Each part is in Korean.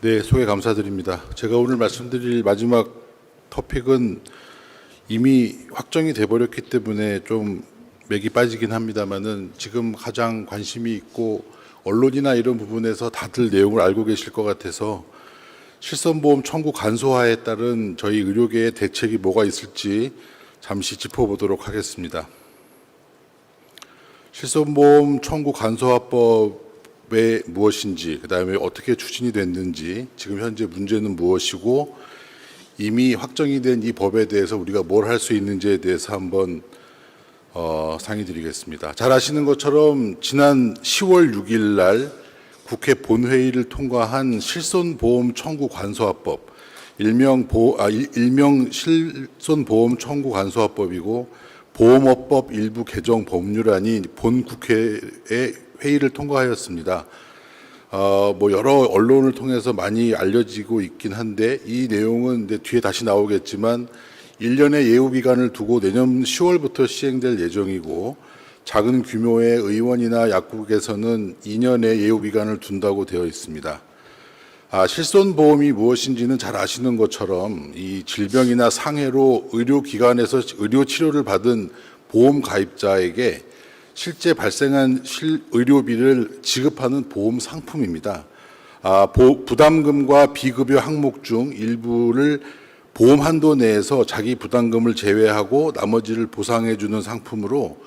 네, 소개 감사드립니다. 제가 오늘 말씀드릴 마지막 토픽은 이미 확정이 돼버렸기 때문에 좀 맥이 빠지긴 합니다만은 지금 가장 관심이 있고 언론이나 이런 부분에서 다들 내용을 알고 계실 것 같아서 실손보험 청구 간소화에 따른 저희 의료계의 대책이 뭐가 있을지 잠시 짚어보도록 하겠습니다. 실손보험 청구 간소화법이 무엇인지, 그다음에 어떻게 추진이 됐는지, 지금 현재 문제는 무엇이고, 이미 확정이 된 이 법에 대해서 우리가 뭘 할 수 있는지에 대해서 한번 상의드리겠습니다. 잘 아시는 것처럼 지난 10월 6일 날 국회 본회의를 통과한 실손보험 청구 간소화법, 일명 실손보험 청구 간소화법이고 보험업법 일부 개정 법률안이 본 국회에 회의를 통과하였습니다. 여러 언론을 통해서 많이 알려지고 있긴 한데 이 내용은 이제 뒤에 다시 나오겠지만 1년의 예우 기간을 두고 내년 10월부터 시행될 예정이고 작은 규모의 의원이나 약국에서는 2년의 예우 기간을 둔다고 되어 있습니다. 실손보험이 무엇인지는 잘 아시는 것처럼 이 질병이나 상해로 의료기관에서 의료 치료를 받은 보험 가입자에게 실제 발생한 의료비를 지급하는 보험 상품입니다. 부담금과 비급여 항목 중 일부를 보험 한도 내에서 자기 부담금을 제외하고 나머지를 보상해 주는 상품으로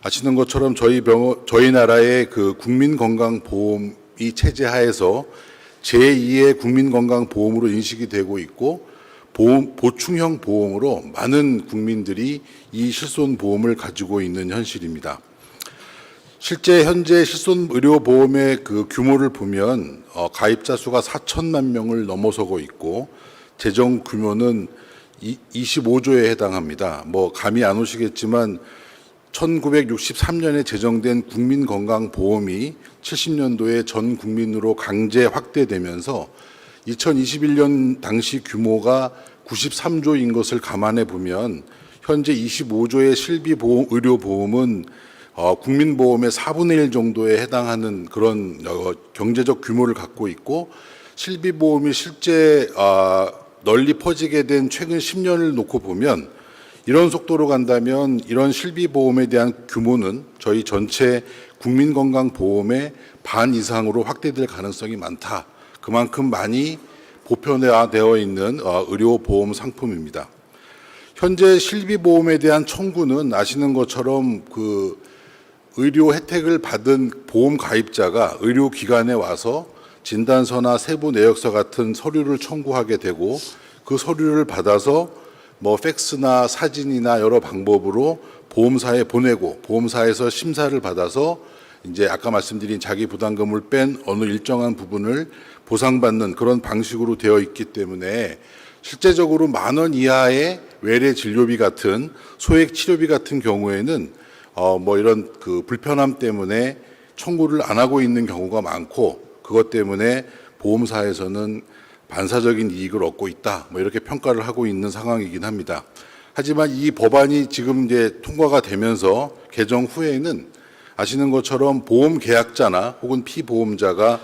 아시는 것처럼 저희 나라의 그 국민건강보험이 체제 하에서 제2의 국민건강보험으로 인식이 되고 있고 보충형 보험으로 많은 국민들이 이 실손보험을 가지고 있는 현실입니다. 실제 현재 실손의료보험의 그 규모를 보면 가입자 수가 4천만 명을 넘어서고 있고 재정 규모는 25조에 해당합니다. 감이 안 오시겠지만 1963년에 제정된 국민건강보험이 70년도에 전 국민으로 강제 확대되면서 2021년 당시 규모가 93조인 것을 감안해 보면 현재 25조의 실비보험, 의료보험은 국민보험의 4분의 1 정도에 해당하는 그런 경제적 규모를 갖고 있고 실비보험이 실제 널리 퍼지게 된 최근 10년을 놓고 보면 이런 속도로 간다면 이런 실비보험에 대한 규모는 저희 전체 국민건강보험의 반 이상으로 확대될 가능성이 많다. 그만큼 많이 보편화되어 있는 의료보험 상품입니다. 현재 실비보험에 대한 청구는 아시는 것처럼 그 의료 혜택을 받은 보험 가입자가 의료기관에 와서 진단서나 세부 내역서 같은 서류를 청구하게 되고 그 서류를 받아서 팩스나 사진이나 여러 방법으로 보험사에 보내고 보험사에서 심사를 받아서 이제 아까 말씀드린 자기 부담금을 뺀 어느 일정한 부분을 보상받는 그런 방식으로 되어 있기 때문에 실제적으로 10,000원 이하의 외래 진료비 같은 소액 치료비 같은 경우에는 이런 그 불편함 때문에 청구를 안 하고 있는 경우가 많고 그것 때문에 보험사에서는 반사적인 이익을 얻고 있다. 이렇게 평가를 하고 있는 상황이긴 합니다. 하지만 이 법안이 지금 이제 통과가 되면서 개정 후에는 아시는 것처럼 보험 계약자나 혹은 피보험자가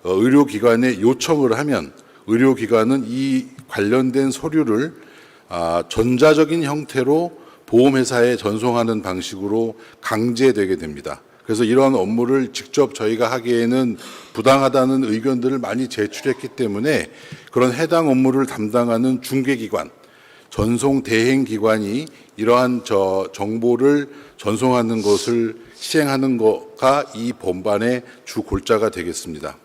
의료기관에 요청을 하면 의료기관은 이 관련된 서류를 전자적인 형태로 보험회사에 전송하는 방식으로 강제되게 됩니다. 그래서 이러한 업무를 직접 저희가 하기에는 부당하다는 의견들을 많이 제출했기 때문에 그런 해당 업무를 담당하는 중개기관, 전송 대행기관이 이러한 정보를 전송하는 것을 시행하는 거가 이 법안의 주 골자가 되겠습니다.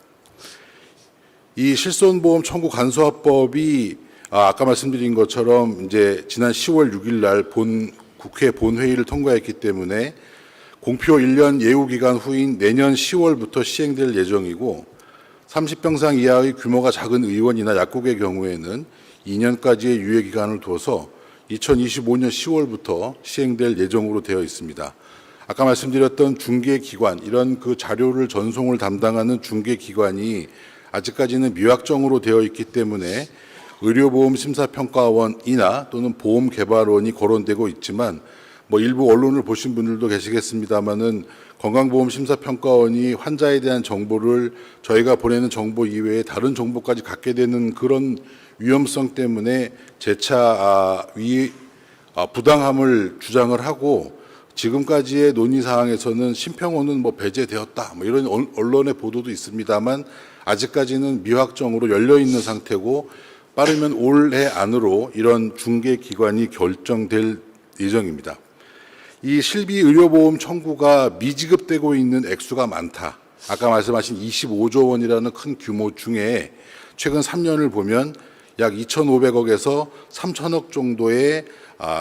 이 실손보험 청구 간소화법이 아까 말씀드린 것처럼 이제 지난 10월 6일 날 국회 본회의를 통과했기 때문에 공표 1년 예우 기간 후인 내년 10월부터 시행될 예정이고 30병상 이하의 규모가 작은 의원이나 약국의 경우에는 2년까지의 유예 기간을 둬서 2025년 10월부터 시행될 예정으로 되어 있습니다. 아까 말씀드렸던 중개기관, 이런 그 자료를 전송을 담당하는 중개기관이 아직까지는 미확정으로 되어 있기 때문에 의료보험심사평가원이나 또는 보험개발원이 거론되고 있지만 뭐 일부 언론을 보신 분들도 계시겠습니다마는 건강보험심사평가원이 환자에 대한 정보를 저희가 보내는 정보 이외에 다른 정보까지 갖게 되는 그런 위험성 때문에 재차 부당함을 주장을 하고, 지금까지의 논의 사항에서는 심평원은 뭐 배제되었다, 뭐 이런 언론의 보도도 있습니다만 아직까지는 미확정으로 열려 있는 상태고, 빠르면 올해 안으로 이런 중개 기관이 결정될 예정입니다. 이 실비 의료보험 청구가 미지급되고 있는 액수가 많다. 아까 말씀하신 25조 원이라는 큰 규모 중에 최근 3년을 보면 약 2,500억에서 3,000억 정도의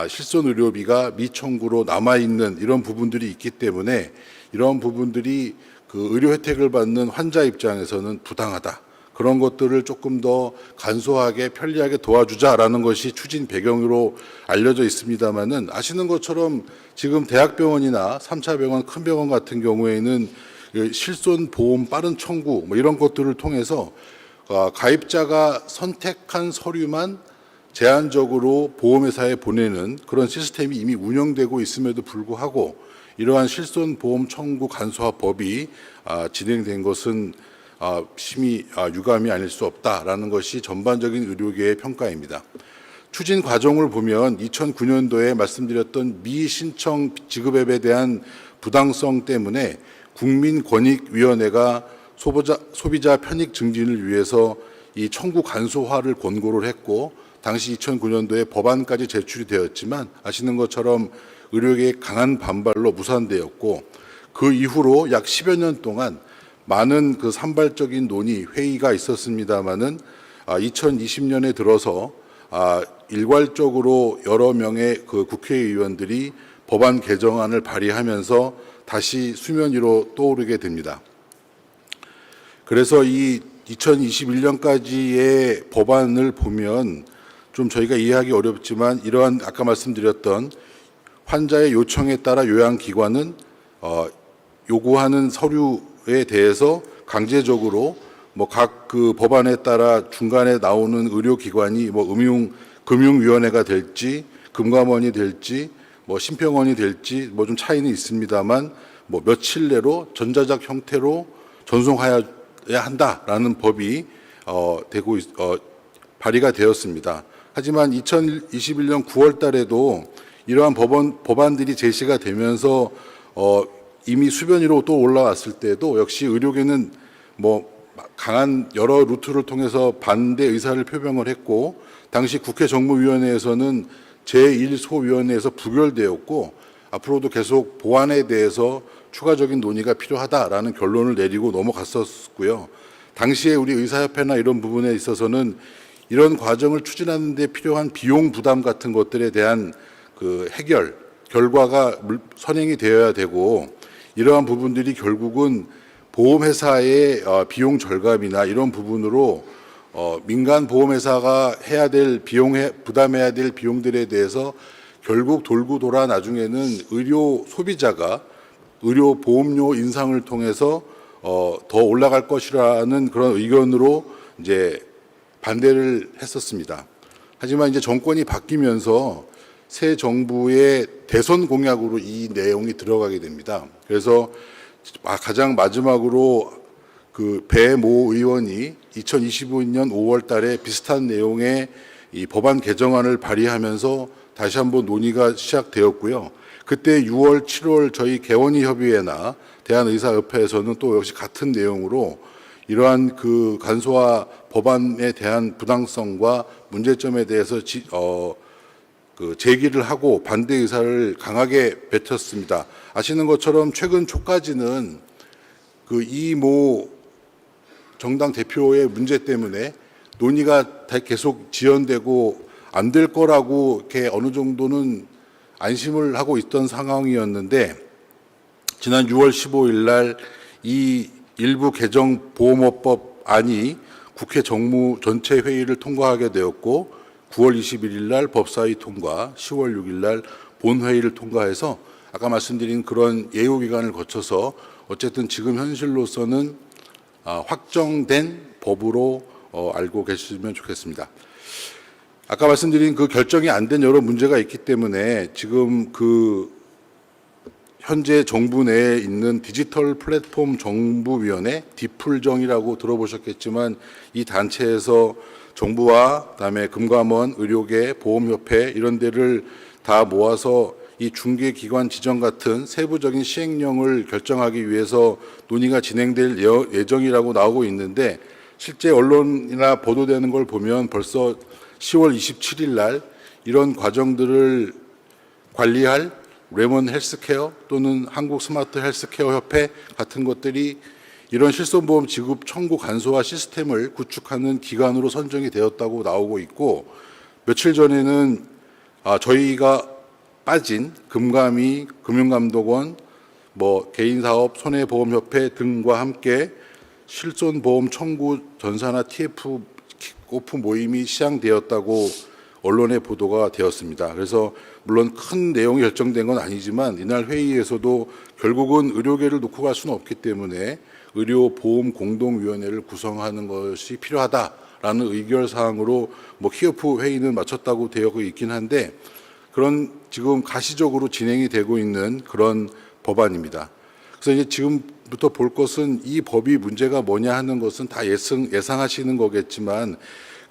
실손 의료비가 미청구로 남아 있는 이런 부분들이 있기 때문에, 이런 부분들이 그 의료 혜택을 받는 환자 입장에서는 부당하다. 그런 것들을 조금 더 간소하게 편리하게 도와주자라는 것이 추진 배경으로 알려져 있습니다마는, 아시는 것처럼 지금 대학병원이나 3차 병원, 큰 병원 같은 경우에는 실손 보험 빠른 청구 뭐 이런 것들을 통해서 가입자가 선택한 서류만 제한적으로 보험회사에 보내는 그런 시스템이 이미 운영되고 있음에도 불구하고 이러한 실손 보험 청구 간소화 법이 진행된 것은 심히 유감이 아닐 수 없다라는 것이 전반적인 의료계의 평가입니다. 추진 과정을 보면 2009년도에 말씀드렸던 미신청 지급앱에 대한 부당성 때문에 국민권익위원회가 소비자 편익 증진을 위해서 이 청구 간소화를 권고를 했고, 당시 2009년도에 법안까지 제출이 되었지만 아시는 것처럼 의료계의 강한 반발로 무산되었고, 그 이후로 약 10여 년 동안 많은 그 산발적인 논의, 회의가 있었습니다마는 2020년에 들어서 일괄적으로 여러 명의 그 국회의원들이 법안 개정안을 발의하면서 다시 수면 위로 떠오르게 됩니다. 그래서 이 2021년까지의 법안을 보면 좀 저희가 이해하기 어렵지만, 이러한 아까 말씀드렸던 환자의 요청에 따라 요양기관은 요구하는 서류에 대해서 강제적으로 뭐 각 그 법안에 따라 중간에 나오는 의료기관이 뭐 금융위원회가 될지 금감원이 될지 뭐 심평원이 될지 뭐 좀 차이는 있습니다만, 뭐 며칠 내로 전자적 형태로 전송해야 한다라는 법이 발의가 되었습니다. 하지만 2021년 9월 달에도 이러한 법안들이 제시가 되면서 이미 수변 위로 또 올라왔을 때도 역시 의료계는 뭐 강한 여러 루트를 통해서 반대 의사를 표명을 했고, 당시 국회 정무위원회에서는 제1소위원회에서 부결되었고, 앞으로도 계속 보완에 대해서 추가적인 논의가 필요하다라는 결론을 내리고 넘어갔었고요. 당시에 우리 의사협회나 이런 부분에 있어서는 이런 과정을 추진하는 데 필요한 비용 부담 같은 것들에 대한 그 결과가 선행이 되어야 되고, 이러한 부분들이 결국은 보험회사의 비용 절감이나 이런 부분으로 민간 보험회사가 부담해야 될 비용들에 대해서 결국 돌고 돌아 나중에는 의료 소비자가 의료 보험료 인상을 통해서 더 올라갈 것이라는 그런 의견으로 이제 반대를 했었습니다. 하지만 이제 정권이 바뀌면서 새 정부의 대선 공약으로 이 내용이 들어가게 됩니다. 그래서 가장 마지막으로 그 배모 의원이 2025년 5월 달에 비슷한 내용의 이 법안 개정안을 발의하면서 다시 한번 논의가 시작되었고요. 그때 6월, 7월 저희 개원의 협의회나 대한의사협회에서는 또 역시 같은 내용으로 이러한 그 간소화 법안에 대한 부당성과 문제점에 대해서 제기를 하고 반대 의사를 강하게 뱉었습니다. 아시는 것처럼 최근 초까지는 그 이모 정당 대표의 문제 때문에 논의가 계속 지연되고 안 될 거라고 이렇게 어느 정도는 안심을 하고 있던 상황이었는데, 지난 6월 15일 날 이 일부 개정 보험업법 안이 국회 정무 전체 회의를 통과하게 되었고, 9월 21일 날 법사위 통과, 10월 6일 날 본회의를 통과해서 아까 말씀드린 그런 예우 기간을 거쳐서 어쨌든 지금 현실로서는 확정된 법으로 알고 계시면 좋겠습니다. 아까 말씀드린 그 결정이 안 된 여러 문제가 있기 때문에 지금 그 현재 정부 내에 있는 디지털 플랫폼 정부위원회 디플정이라고 들어보셨겠지만 이 단체에서 정부와 그다음에 금감원, 의료계, 보험협회 이런 데를 다 모아서 이 중개기관 지정 같은 세부적인 시행령을 결정하기 위해서 논의가 진행될 예정이라고 나오고 있는데 실제 언론이나 보도되는 걸 보면 벌써 10월 27일 날 이런 과정들을 관리할 레몬 헬스케어 또는 한국 스마트 헬스케어 협회 같은 것들이 이런 실손보험 지급 청구 간소화 시스템을 구축하는 기관으로 선정이 되었다고 나오고 있고 며칠 전에는 저희가 빠진 금감위, 금융감독원, 개인사업, 손해보험협회 등과 함께 실손보험 청구 전산화 TF 킥오프 모임이 시행되었다고 언론에 보도가 되었습니다. 그래서 물론 큰 내용이 결정된 건 아니지만 이날 회의에서도 결국은 의료계를 놓고 갈 수는 없기 때문에 의료보험공동위원회를 구성하는 것이 필요하다라는 의결 사항으로 킥오프 회의는 마쳤다고 되어 있긴 한데 그런 지금 가시적으로 진행이 되고 있는 그런 법안입니다. 그래서 이제 지금부터 볼 것은 이 법이 문제가 뭐냐 하는 것은 다 예상하시는 거겠지만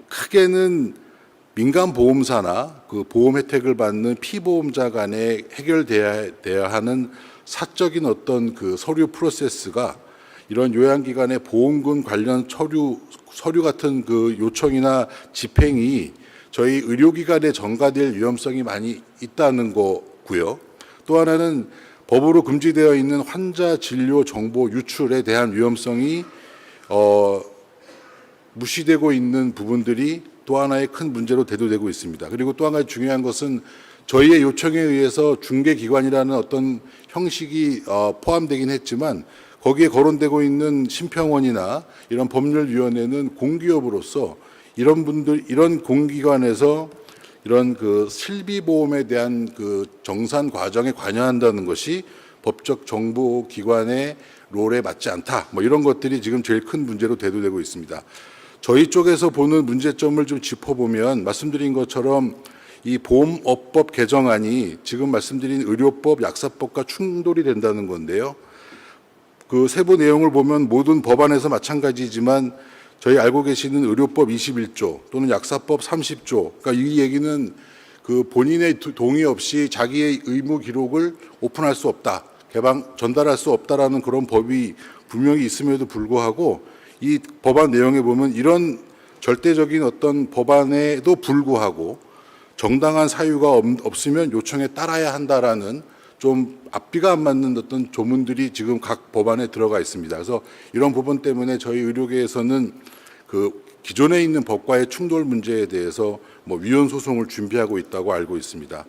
크게는 민간 보험사나 그 보험 혜택을 받는 피보험자 간에 해결돼야 하는 사적인 어떤 그 서류 프로세스가 이런 요양기관의 보험금 관련 서류 같은 그 요청이나 집행이 저희 의료기관에 전가될 위험성이 많이 있다는 거고요. 또 하나는 법으로 금지되어 있는 환자 진료 정보 유출에 대한 위험성이 무시되고 있는 부분들이 또 하나의 큰 문제로 대두되고 있습니다. 그리고 또 한 가지 중요한 것은 저희의 요청에 의해서 중개기관이라는 어떤 형식이 포함되긴 했지만 거기에 거론되고 있는 심평원이나 이런 법률위원회는 공기업으로서 이런 공기관에서 이런 그 실비보험에 대한 그 정산 과정에 관여한다는 것이 법적 정보기관의 롤에 맞지 않다. 이런 것들이 지금 제일 큰 문제로 대두되고 있습니다. 저희 쪽에서 보는 문제점을 좀 짚어보면 말씀드린 것처럼 이 보험업법 개정안이 지금 말씀드린 의료법, 약사법과 충돌이 된다는 건데요. 그 세부 내용을 보면 모든 법안에서 마찬가지지만 저희 알고 계시는 의료법 21조 또는 약사법 30조, 그러니까 이 얘기는 그 본인의 동의 없이 자기의 의무 기록을 오픈할 수 없다, 전달할 수 없다라는 그런 법이 분명히 있음에도 불구하고 이 법안 내용에 보면 이런 절대적인 어떤 법안에도 불구하고 정당한 사유가 없으면 요청에 따라야 한다라는 좀 앞뒤가 안 맞는 어떤 조문들이 지금 각 법안에 들어가 있습니다. 그래서 이런 부분 때문에 저희 의료계에서는 그 기존에 있는 법과의 충돌 문제에 대해서 위헌 소송을 준비하고 있다고 알고 있습니다.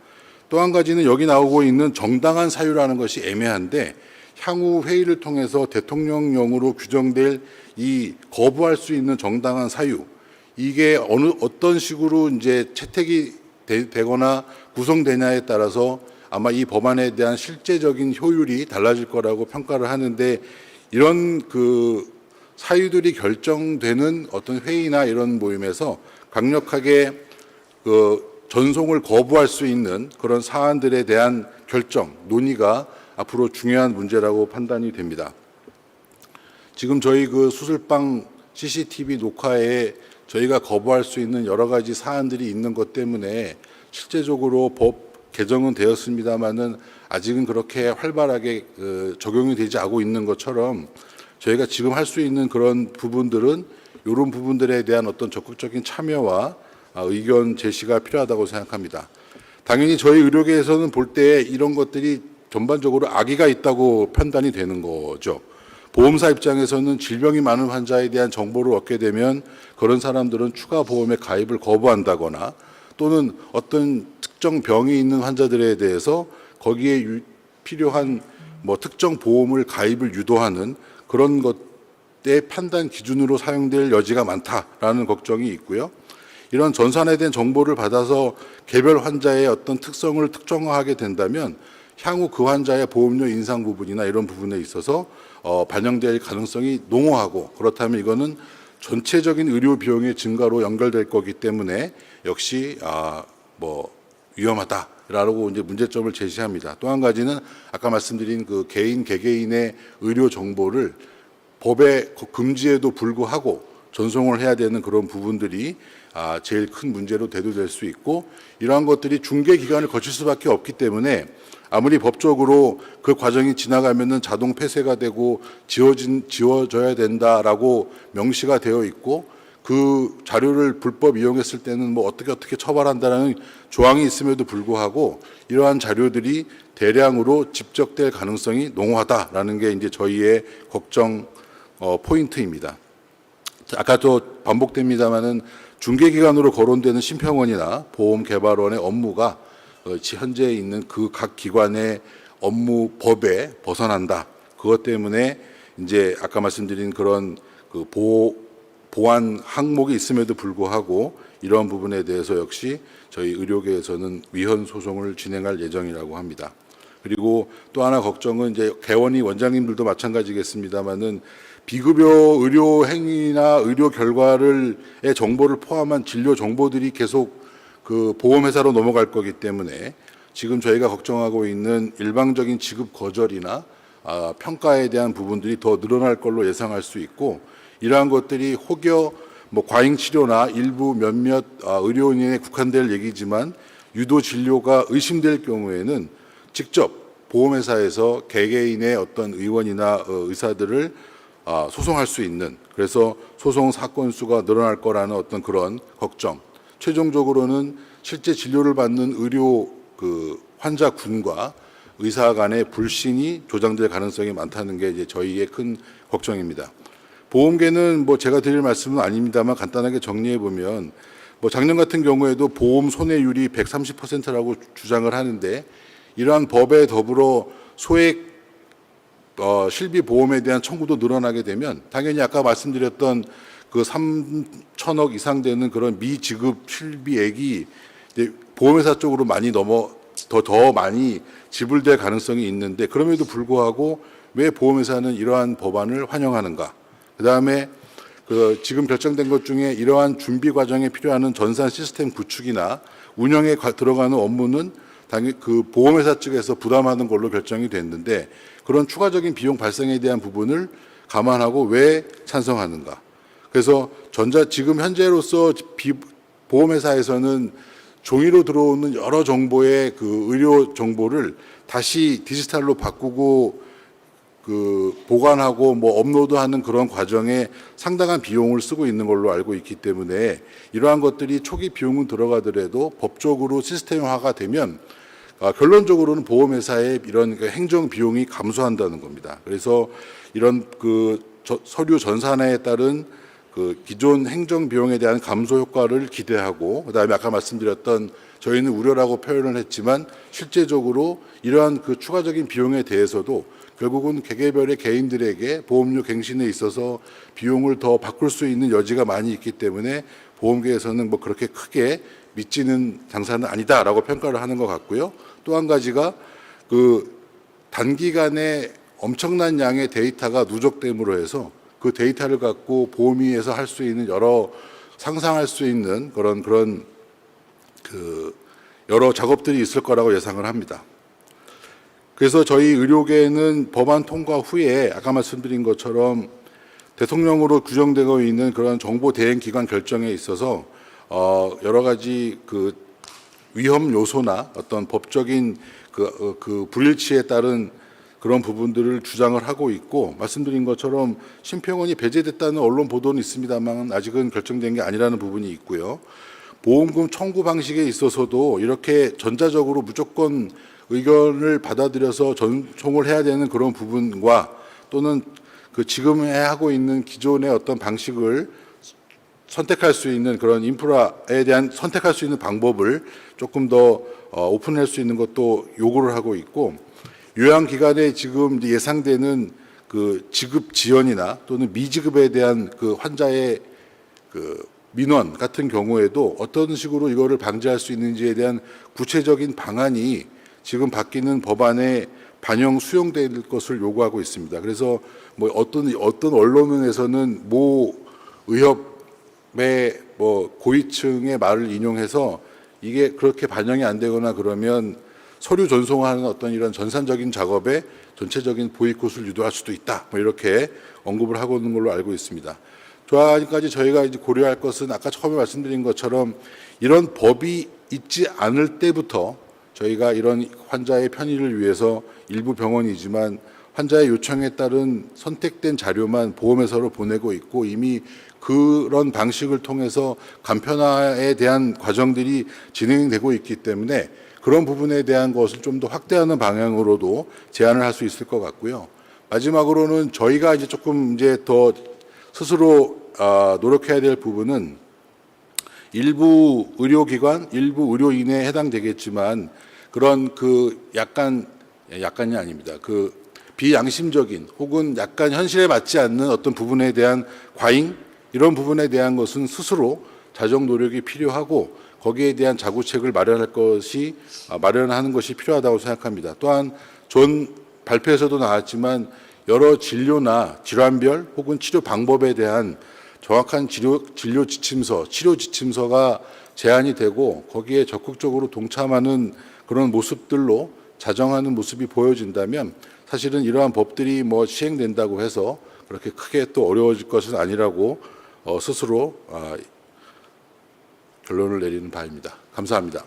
또 한 가지는 여기 나오고 있는 정당한 사유라는 것이 애매한데 향후 회의를 통해서 대통령령으로 규정될 이 거부할 수 있는 정당한 사유, 이게 어떤 식으로 이제 채택이 되거나 구성되냐에 따라서 아마 이 법안에 대한 실제적인 효율이 달라질 거라고 평가를 하는데 이런 그 사유들이 결정되는 어떤 회의나 이런 모임에서 강력하게 그 전송을 거부할 수 있는 그런 사안들에 대한 결정, 논의가 앞으로 중요한 문제라고 판단이 됩니다. 지금 저희 그 수술방 CCTV 녹화에 저희가 거부할 수 있는 여러 가지 사안들이 있는 것 때문에 실제적으로 법 개정은 되었습니다마는 아직은 그렇게 활발하게 적용이 되지 않고 있는 것처럼 저희가 지금 할 수 있는 그런 부분들은 이런 부분들에 대한 어떤 적극적인 참여와 의견 제시가 필요하다고 생각합니다. 당연히 저희 의료계에서는 볼 때 이런 것들이 전반적으로 악의가 있다고 판단이 되는 거죠. 보험사 입장에서는 질병이 많은 환자에 대한 정보를 얻게 되면 그런 사람들은 추가 보험에 가입을 거부한다거나 또는 어떤 특정 병이 있는 환자들에 대해서 거기에 필요한 특정 보험을 가입을 유도하는 그런 것의 판단 기준으로 사용될 여지가 많다라는 걱정이 있고요. 이런 전산에 대한 정보를 받아서 개별 환자의 어떤 특성을 특정화하게 된다면 향후 그 환자의 보험료 인상 부분이나 이런 부분에 있어서 반영될 가능성이 농후하고 그렇다면 이거는 전체적인 의료 비용의 증가로 연결될 거기 때문에 역시 위험하다 라고 이제 문제점을 제시합니다. 또 한 가지는 아까 말씀드린 그 개개인의 의료 정보를 법의 금지에도 불구하고 전송을 해야 되는 그런 부분들이 제일 큰 문제로 대두될 수 있고, 이러한 것들이 중개 기간을 거칠 수밖에 없기 때문에 아무리 법적으로 그 과정이 지나가면은 자동 폐쇄가 되고 지워져야 된다라고 명시가 되어 있고, 그 자료를 불법 이용했을 때는 뭐 어떻게 처벌한다는 조항이 있음에도 불구하고 이러한 자료들이 대량으로 집적될 가능성이 농후하다라는 게 이제 저희의 걱정 포인트입니다. 아까 또 반복됩니다마는 중개기관으로 거론되는 심평원이나 보험개발원의 업무가 현재 있는 그 각 기관의 업무 법에 벗어난다. 그것 때문에 이제 아까 말씀드린 그런 그 보완 항목이 있음에도 불구하고 이러한 부분에 대해서 역시 저희 의료계에서는 위헌 소송을 진행할 예정이라고 합니다. 그리고 또 하나 걱정은 이제 개원이 원장님들도 마찬가지겠습니다만은 비급여 의료 행위나 의료 결과의 정보를 포함한 진료 정보들이 계속 그 보험회사로 넘어갈 거기 때문에 지금 저희가 걱정하고 있는 일방적인 지급 거절이나 평가에 대한 부분들이 더 늘어날 걸로 예상할 수 있고, 이러한 것들이 혹여 과잉 치료나 일부 몇몇 의료인에 국한될 얘기지만 유도 진료가 의심될 경우에는 직접 보험회사에서 개개인의 어떤 의원이나 의사들을 소송할 수 있는, 그래서 소송 사건 수가 늘어날 거라는 어떤 그런 걱정. 최종적으로는 실제 진료를 받는 의료 그 환자군과 의사 간의 불신이 조장될 가능성이 많다는 게 이제 저희의 큰 걱정입니다. 보험계는 제가 드릴 말씀은 아닙니다만 간단하게 정리해 보면 작년 같은 경우에도 보험 손해율이 130%라고 주장을 하는데, 이러한 법에 더불어 소액 실비 보험에 대한 청구도 늘어나게 되면 당연히 아까 말씀드렸던 그 3천억 이상 되는 그런 미지급 실비액이 이제 보험회사 쪽으로 많이 더 많이 지불될 가능성이 있는데, 그럼에도 불구하고 왜 보험회사는 이러한 법안을 환영하는가? 그다음에 지금 결정된 것 중에 이러한 준비 과정에 필요한 전산 시스템 구축이나 운영에 들어가는 업무는 당연히 그 보험회사 측에서 부담하는 걸로 결정이 됐는데, 그런 추가적인 비용 발생에 대한 부분을 감안하고 왜 찬성하는가? 그래서 지금 현재로서 보험회사에서는 종이로 들어오는 여러 정보의 그 의료 정보를 다시 디지털로 바꾸고 보관하고 업로드하는 그런 과정에 상당한 비용을 쓰고 있는 걸로 알고 있기 때문에, 이러한 것들이 초기 비용은 들어가더라도 법적으로 시스템화가 되면 결론적으로는 보험회사의 이런 행정 비용이 감소한다는 겁니다. 그래서 이런 서류 전산화에 따른 기존 행정 비용에 대한 감소 효과를 기대하고, 그다음에 아까 말씀드렸던 저희는 우려라고 표현을 했지만 실제적으로 이러한 추가적인 비용에 대해서도 결국은 개개별의 개인들에게 보험료 갱신에 있어서 비용을 더 바꿀 수 있는 여지가 많이 있기 때문에 보험계에서는 그렇게 크게 미치는 장사는 아니다라고 평가를 하는 것 같고요. 또 한 가지가 단기간에 엄청난 양의 데이터가 누적됨으로 해서 그 데이터를 갖고 보험위에서 할 수 있는 상상할 수 있는 그런 여러 작업들이 있을 거라고 예상을 합니다. 그래서 저희 의료계는 법안 통과 후에 아까 말씀드린 것처럼 대통령으로 규정되고 있는 그런 정보 대행 기관 결정에 있어서 여러 가지 위험 요소나 어떤 법적인 불일치에 따른 그런 부분들을 주장을 하고 있고, 말씀드린 것처럼 심평원이 배제됐다는 언론 보도는 있습니다만 아직은 결정된 게 아니라는 부분이 있고요. 보험금 청구 방식에 있어서도 이렇게 전자적으로 무조건 의견을 받아들여서 전송을 해야 되는 그런 부분과, 또는 지금 하고 있는 기존의 어떤 방식을 선택할 수 있는 그런 인프라에 대한 선택할 수 있는 방법을 조금 더 오픈할 수 있는 것도 요구를 하고 있고, 요양기관에 지금 예상되는 지급 지연이나 또는 미지급에 대한 환자의 민원 같은 경우에도 어떤 식으로 이거를 방지할 수 있는지에 대한 구체적인 방안이 지금 바뀌는 법안에 수용될 것을 요구하고 있습니다. 그래서 어떤 언론에서는 모 의협의 고위층의 말을 인용해서 이게 그렇게 반영이 안 되거나 그러면 서류 전송하는 어떤 이런 전산적인 작업에 전체적인 보이콧을 유도할 수도 있다. 뭐 이렇게 언급을 하고 있는 걸로 알고 있습니다. 저까지 저희가 이제 고려할 것은 아까 처음에 말씀드린 것처럼 이런 법이 있지 않을 때부터 저희가 이런 환자의 편의를 위해서 일부 병원이지만 환자의 요청에 따른 선택된 자료만 보험회사로 보내고 있고 이미 그런 방식을 통해서 간편화에 대한 과정들이 진행되고 있기 때문에 그런 부분에 대한 것을 좀 더 확대하는 방향으로도 제안을 할 수 있을 것 같고요. 마지막으로는 저희가 이제 조금 이제 더 스스로 노력해야 될 부분은 일부 의료기관, 일부 의료인에 해당되겠지만 그런 그 약간이 아닙니다. 그 비양심적인 혹은 약간 현실에 맞지 않는 어떤 부분에 대한 과잉 이런 부분에 대한 것은 스스로 자정 노력이 필요하고 거기에 대한 자구책을 마련하는 것이 필요하다고 생각합니다. 또한 전 발표에서도 나왔지만 여러 진료나 질환별 혹은 치료 방법에 대한 정확한 진료 지침서, 치료 지침서가 제안이 되고 거기에 적극적으로 동참하는 그런 모습들로 자정하는 모습이 보여진다면 사실은 이러한 법들이 뭐 시행된다고 해서 그렇게 크게 또 어려워질 것은 아니라고 스스로 결론을 내리는 바입니다. 감사합니다.